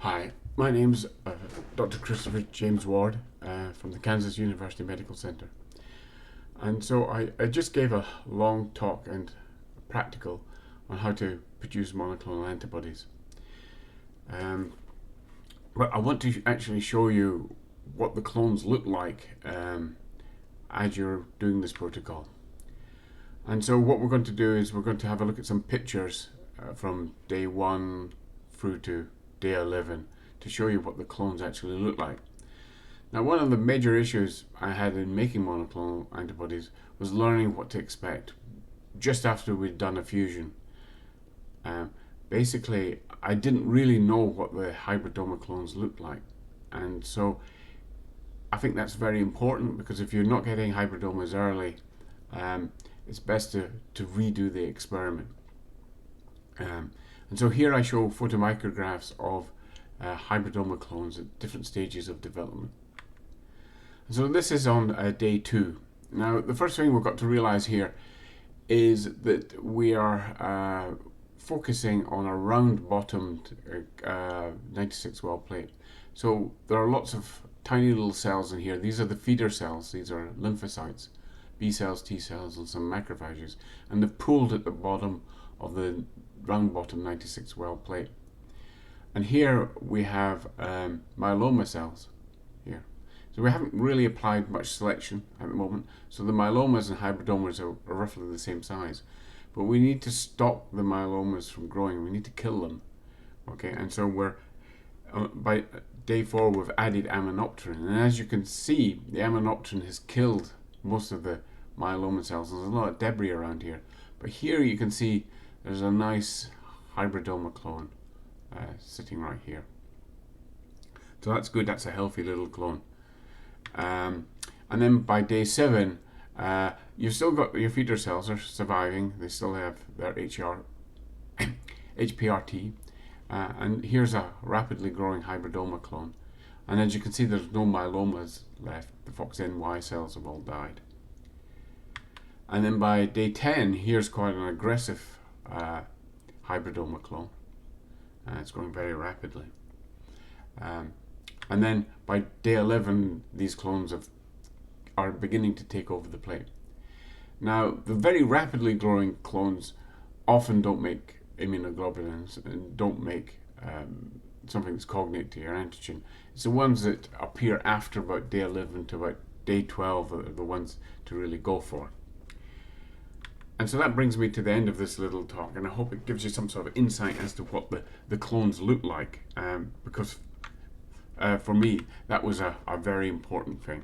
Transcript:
Hi, my name's Dr. Christopher James Ward from the Kansas University Medical Center. And so I just gave a long talk and practical on how to produce monoclonal antibodies. But I want to actually show you what the clones look like as you're doing this protocol. And so what we're going to do is we're going to have a look at some pictures from day 1 through to day 11 to show you what the clones actually look like. Now, one of the major issues I had in making monoclonal antibodies was learning what to expect just after we'd done a fusion. Basically, I didn't really know what the hybridoma clones looked like, and so I think that's very important, because if you're not getting hybridomas early, it's best to redo the experiment. And so here I show photomicrographs of hybridoma clones at different stages of development. And so this is on day 2. Now, the first thing we've got to realize here is that we are focusing on a round-bottomed 96 well plate. So there are lots of tiny little cells in here. These are the feeder cells. These are lymphocytes, B cells, T cells, and some macrophages. And they've pooled at the bottom of the round bottom 96 well plate. And here we have myeloma cells here. So we haven't really applied much selection at the moment. So the myelomas and hybridomas are roughly the same size. But we need to stop the myelomas from growing. We need to kill them. Okay, and so we're by day 4 we've added aminopterin. And as you can see, the aminopterin has killed most of the myeloma cells. There's a lot of debris around here. But here you can see there's a nice hybridoma clone sitting right here. So that's good. That's a healthy little clone. And then by day 7, you've still got your feeder cells are surviving. They still have their HPRT. And here's a rapidly growing hybridoma clone. And as you can see, there's no myelomas left. The FOXNY cells have all died. And then by day 10, here's quite an aggressive hybridoma clone. It's growing very rapidly. And then by day 11, these clones are beginning to take over the plate. Now, the very rapidly growing clones often don't make immunoglobulins and don't make something that's cognate to your antigen. It's the ones that appear after about day 11 to about day 12 that are the ones to really go for. And so that brings me to the end of this little talk, and I hope it gives you some sort of insight as to what the clones look like, because for me that was a very important thing.